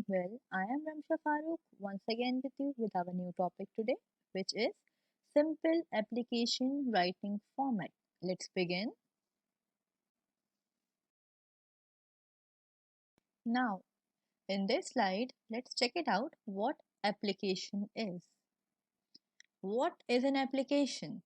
doing well. I am Ramsha Farooq once again with you with our new topic today, which is simple application writing format. Let's begin. Now, in this slide, let's check it out what application is. What is an application?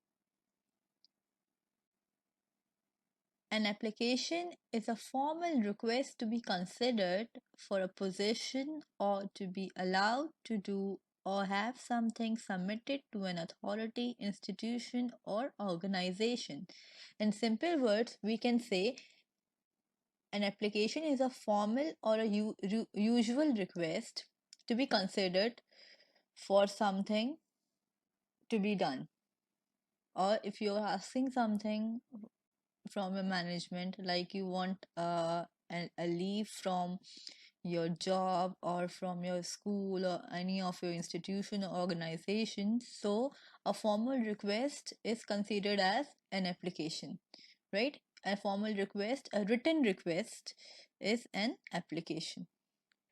An application is a formal request to be considered for a position or to be allowed to do or have something submitted to an authority, institution, or organization. In simple words, we can say an application is a formal or a usual request to be considered for something to be done. Or if you're asking something from a management, like you want a leave from your job or from your school or any of your institution or organization, so a formal request is considered as an application, right? A formal request, a written request, is an application.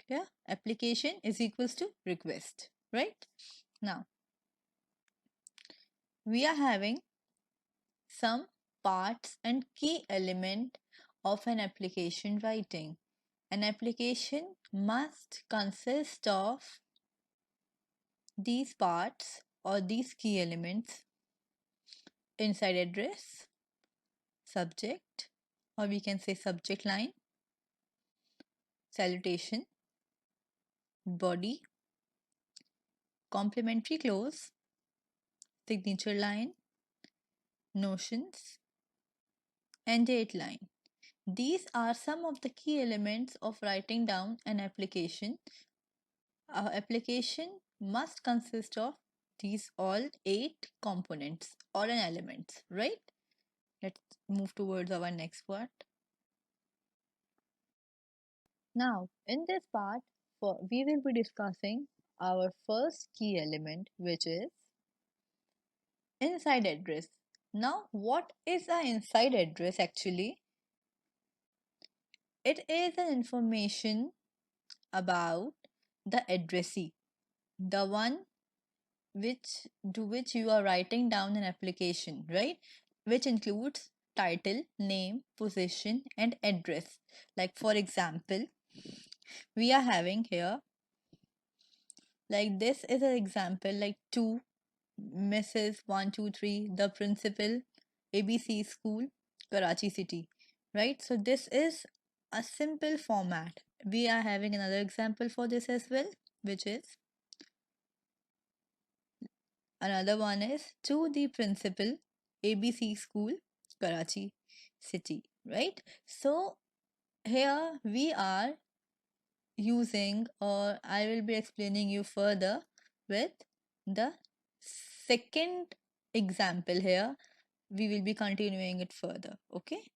Yeah, application is equals to request, right? Now we are having some parts and key element of an application writing. An application must consist of these parts or these key elements: inside address, subject, or we can say subject line, salutation, body, complementary clause, signature line, notions, and date line. These are some of the key elements of writing down an application. Our application must consist of these all 8 components or an elements, right? Let's move towards our next part. Now, in this part, we will be discussing our first key element, which is inside address. Now, what is an inside address actually? It is an information about the addressee, the one which you are writing down an application, right? Which includes title, name, position, and address. Like for example, we are having here, like this is an example, like to Mrs. 123, the principal, ABC School, Karachi City, right? So this is a simple format. We are having another example for this as well, which is another one is to the principal, ABC School, Karachi City, right? So here we are using, or I will be explaining you further with the second example here. We will be continuing it further. Okay,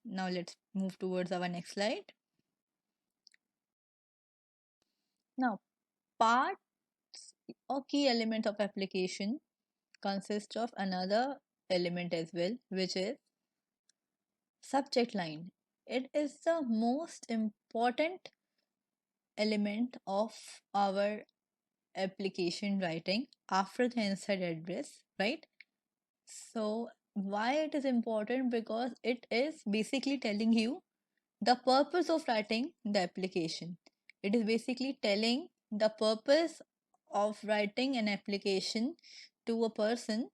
now let's move towards our next slide. Now, parts or key element of application consists of another element as well, which is subject line. It is the most important element of our application writing after the inside address, right? So why it is important? Because it is basically telling you the purpose of writing the application. It is basically telling the purpose of writing an application to a person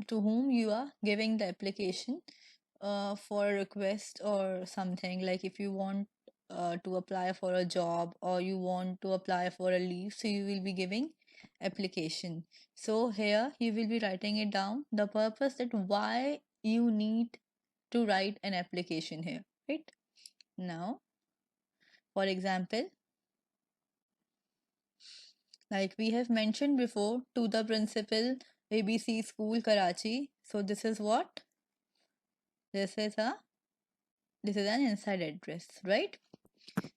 to whom you are giving the application for a request or something. Like if you want to apply for a job or you want to apply for a leave, so you will be giving application. So here you will be writing it down, the purpose, that why you need to write an application here, right? Now, for example, like we have mentioned before, to the principal, ABC School, Karachi. So this is what? This is a this is an inside address, right?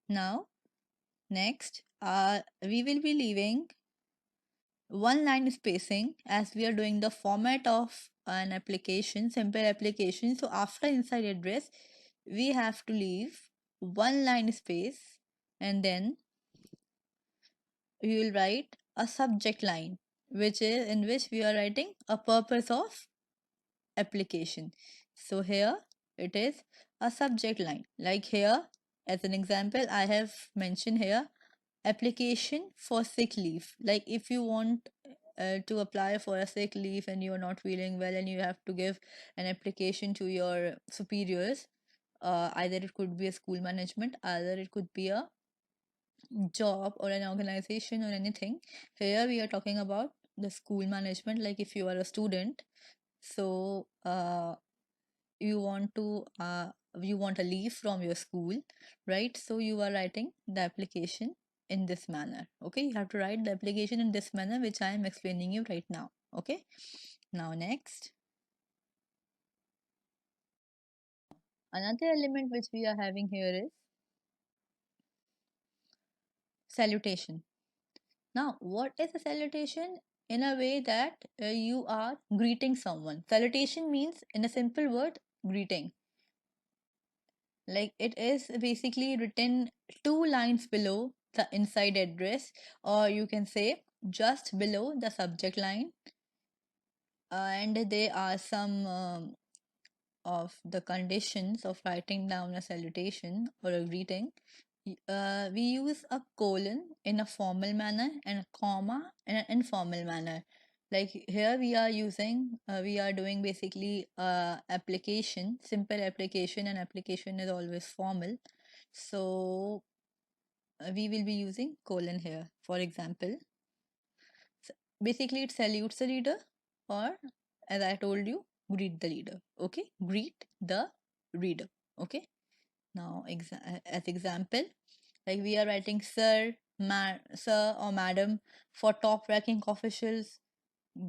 Now, next, we will be leaving one line spacing as we are doing the format of an application, simple application. So after inside address, we have to leave one line space, and then we will write a subject line, which is in which we are writing a purpose of application. So here it is a subject line. Like here, as an example, I have mentioned here application for sick leave. Like if you want to apply for a sick leave and you are not feeling well and you have to give an application to your superiors, either it could be a school management, either it could be a job or an organization or anything. Here we are talking about the school management. Like if you are a student, so you want to you want a leave from your school, right? So you are writing the application in this manner. Okay, you have to write the application in this manner, which I am explaining you right now. Okay, now next, another element which we are having here is salutation. Now, what is a salutation? In a way that you are greeting someone. Salutation means, in a simple word, greeting. Like it is basically written two lines below the inside address, or you can say just below the subject line. And there are some of the conditions of writing down a salutation or a greeting. We use a colon in a formal manner and a comma in an informal manner. Like here we are doing basically application, simple application, and application is always formal. So we will be using colon here. For example, basically it salutes the leader, or as I told you, greet the leader. Okay, greet the reader. Okay, now as example, like we are writing sir or madam for top ranking officials,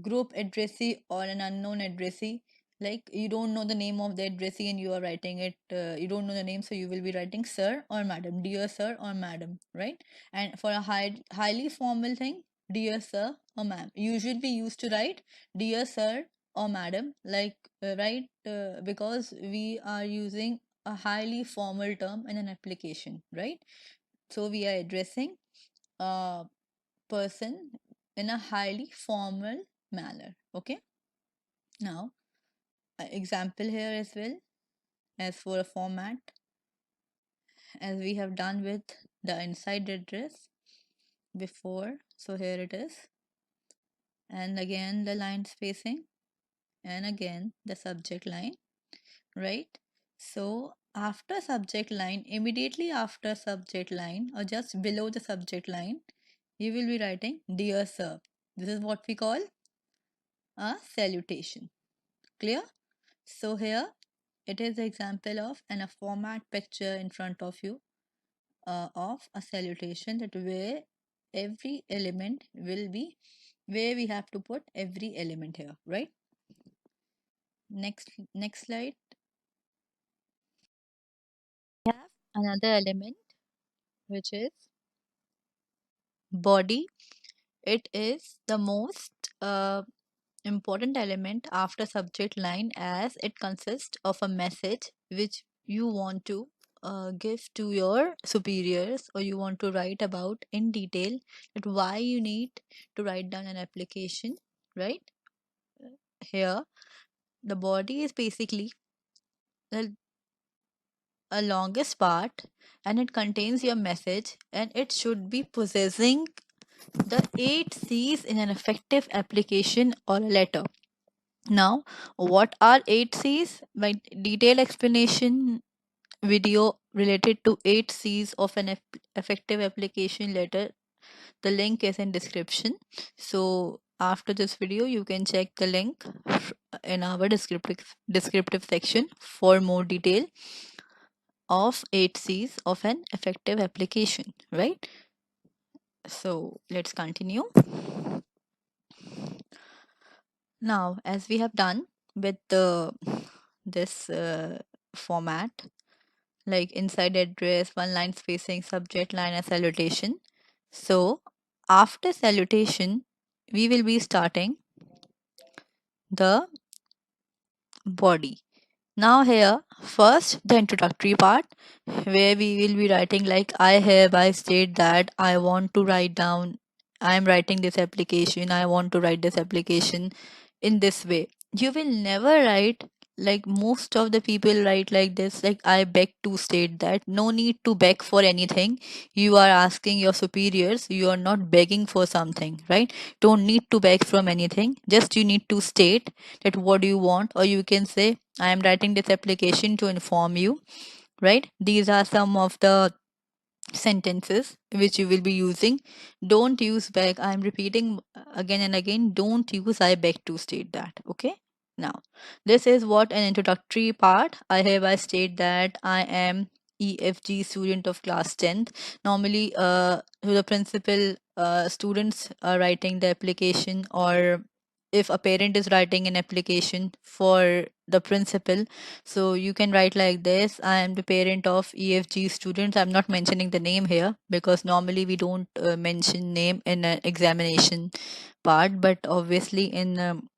group addressee or an unknown addressee. Like you don't know the name of the addressee and you are writing it, you don't know the name, so you will be writing sir or madam, dear sir or madam, right? And for a highly formal thing, dear sir or ma'am. Usually we used to write dear sir or madam, like right, because we are using a highly formal term in an application, right? So we are addressing a person in a highly formal manner. Okay, now example here as well, as for a format, as we have done with the inside address before. So here it is, and again the line spacing, and again the subject line, right? So after subject line, immediately after subject line, or just below the subject line, you will be writing dear sir. This is what we call a salutation. Clear? So here it is the example of a format picture in front of you of a salutation, that where every element will be, where we have to put every element here, right? Next slide. We have another element, which is body. It is the most important element after subject line, as it consists of a message which you want to give to your superiors, or you want to write about in detail, that why you need to write down an application, right? Here the body is basically the a longest part, and it contains your message, and it should be possessing the 8 C's in an effective application or a letter. Now, what are 8 C's? My detailed explanation video related to 8 C's of an effective application letter. The link is in description. So after this video, you can check the link in our descriptive section for more detail of 8 C's of an effective application, right? So let's continue. Now, as we have done with this format, like inside address, one line spacing, subject line, and salutation. So, after salutation, we will be starting the body. Now, here, first the introductory part, where we will be writing, like, I hereby state that I want to write down I am writing this application, I want to write this application in this way. You will never write like most of the people write like this, like I beg to state that. No need to beg for anything. You are asking your superiors, you are not begging for something, right? Don't need to beg from anything, just you need to state that what do you want, or you can say I am writing this application to inform you, right? These are some of the sentences which you will be using. Don't use beg. I'm repeating again and again, don't use I beg to state that. Okay, now this is what an introductory part. I hereby state that I am EFG student of class 10th. Normally to the principal, students are writing the application, or if a parent is writing an application for the principal, so you can write like this: I am the parent of EFG students. I'm not mentioning the name here because normally we don't mention name in an examination part, but obviously in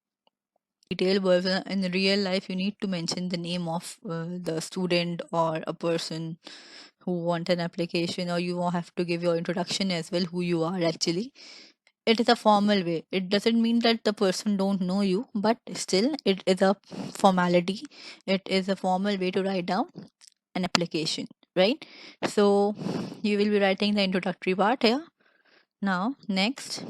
detail version in real life you need to mention the name of the student or a person who want an application, or you will have to give your introduction as well, who you are actually. It is a formal way. It doesn't mean that the person don't know you, but still it is a formality. It is a formal way to write down an application, right? So you will be writing the introductory part here. Now next,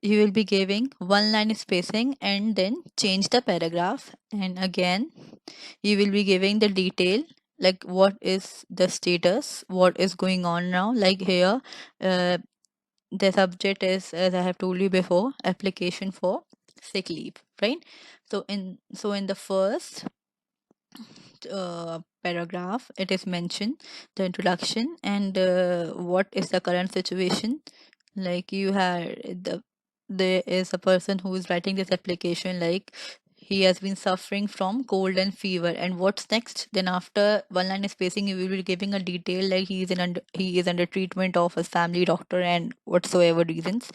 you will be giving one line spacing and then change the paragraph, and again you will be giving the detail, like what is the status, what is going on now. Like here, uh, the subject is, as I have told you before, application for sick leave, right? So in the first paragraph it is mentioned the introduction and what is the current situation. Like you had there is a person who is writing this application, like he has been suffering from cold and fever, and what's next? Then after one line spacing you will be giving a detail, like he is under treatment of his family doctor and whatsoever reasons,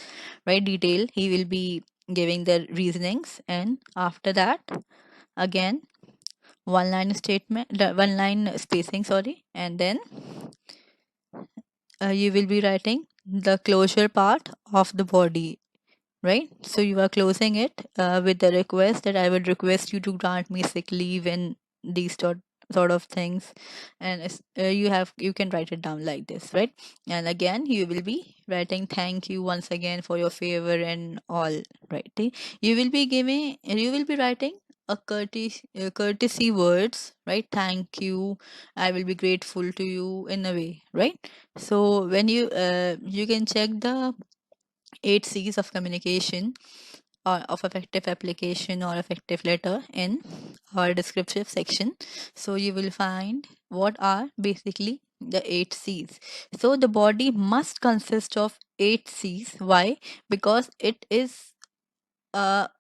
right? Detail, he will be giving the reasonings, and after that again one line statement, one line spacing, sorry, and then you will be writing the closure part of the body, right? So you are closing it with the request that I would request you to grant me sick leave and these sort of things, and you can write it down like this, right? And again you will be writing thank you once again for your favor and all, right? You will be writing a courtesy words, right? Thank you, I will be grateful to you, in a way, right? So when you can check the 8 C's of communication or of effective application or effective letter in our descriptive section. So you will find what are basically the 8 C's. So the body must consist of 8 C's. Why? Because it is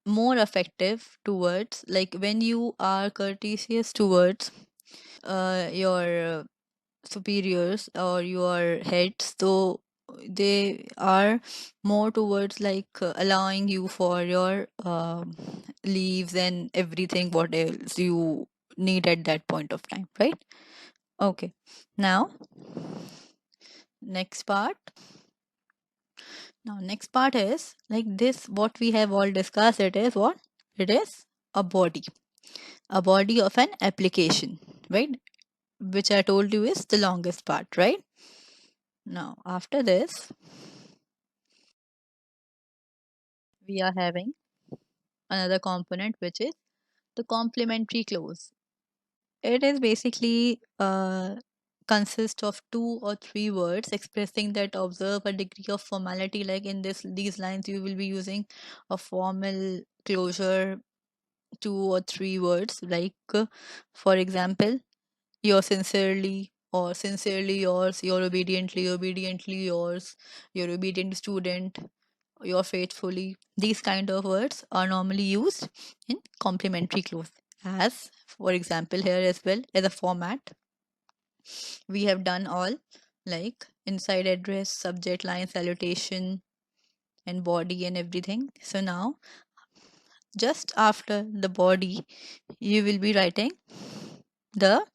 more effective towards, like when you are courteous towards your superiors or your heads, so they are more towards like allowing you for your leaves and everything what else you need at that point of time, right? Okay, now next part. Now next part is like this, what we have all discussed, it is what it is: a body, a body of an application, right? Which I told you is the longest part, right? Now after this we are having another component, which is the complementary clause. It is basically consists of 2 or 3 words expressing that observe a degree of formality. Like in these lines you will be using a formal closure, 2 or 3 words, like for example, you're sincerely, or sincerely yours, you're obediently yours, you're obedient student, you're faithfully. These kind of words are normally used in complementary clause. As for example, here as well as a format, we have done all, like inside address, subject line, salutation, and body and everything. So now, just after the body, you will be writing the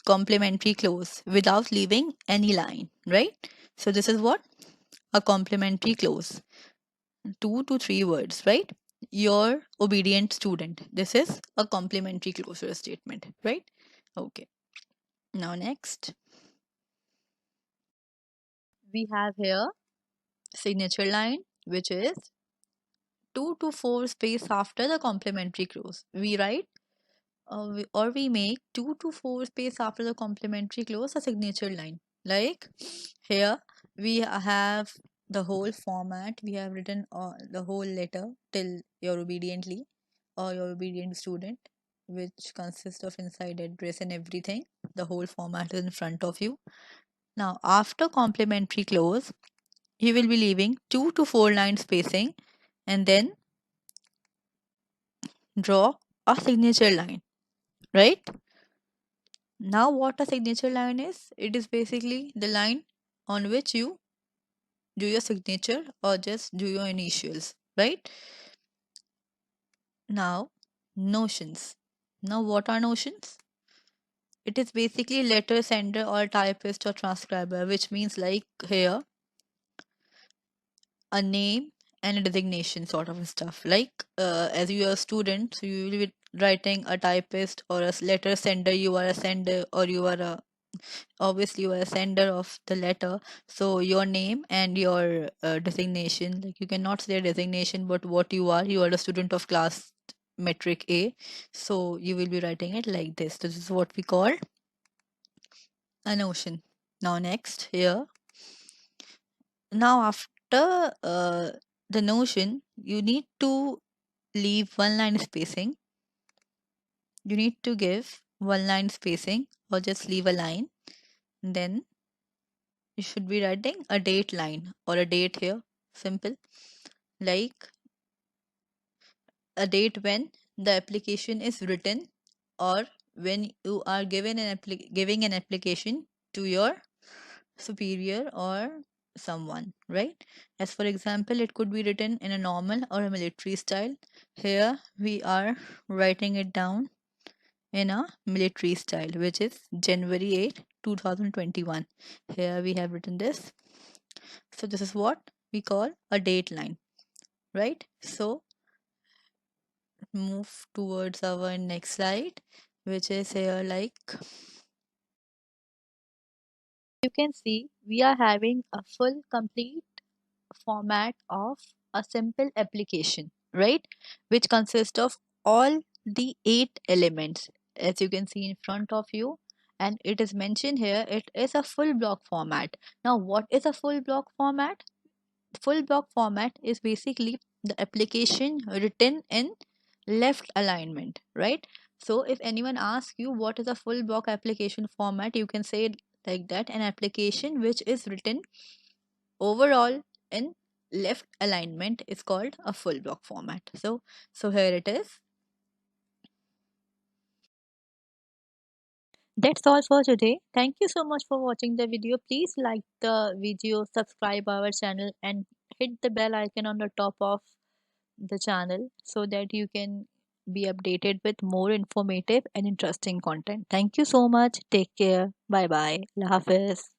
complementary clause without leaving any line, right? So this is what a complementary clause, 2 to 3 words, right? Your obedient student. This is a complementary clause or a statement, right? Okay. Now next, we have here signature line, which is 2 to 4 space after the complementary clause. We write or we make 2 to 4 space after the complementary clause a signature line. Like here we have the whole format. We have written the whole letter till your obediently or your obedient student, which consists of inside address and everything. The whole format is in front of you. Now after complementary clause, you will be leaving 2 to 4 line spacing and then draw a signature line, right? Now, what a signature line is? It is basically the line on which you do your signature or just do your initials, right? Now, notions. Now, what are notions? It is basically letter sender or typist or transcriber, which means like here a name and a designation sort of stuff. Like as you are a student, so you will be writing a typist or a letter sender. You are a sender or you are a obviously you are a sender of the letter, so your name and your designation, like you cannot say a designation but what you are a student of class metric A, so you will be writing it like this is what we call a notion. Now next here, now after the notion you need to leave one line spacing, you need to give one line spacing or just leave a line, then you should be writing a date line or a date here. Simple. Like a date when the application is written or when you are giving an application to your superior or someone, right? As for example, it could be written in a normal or a military style. Here we are writing it down in a military style, which is January 8, 2021. Here we have written this. So this is what we call a date line, right? So move towards our next slide, which is here like you can see we are having a full complete format of a simple application, right? Which consists of all the 8 elements as you can see in front of you, and it is mentioned here it is a full block format. Now what is a full block format? Full block format is basically the application written in left alignment, right? So if anyone asks you what is a full block application format, you can say it like that: an application which is written overall in left alignment is called a full block format. So here it is. That's all for today. Thank you so much for watching the video. Please like the video, subscribe our channel, and hit the bell icon on the top of the channel so that you can be updated with more informative and interesting content. Thank you so much. Take care. Bye bye. Allah Hafiz.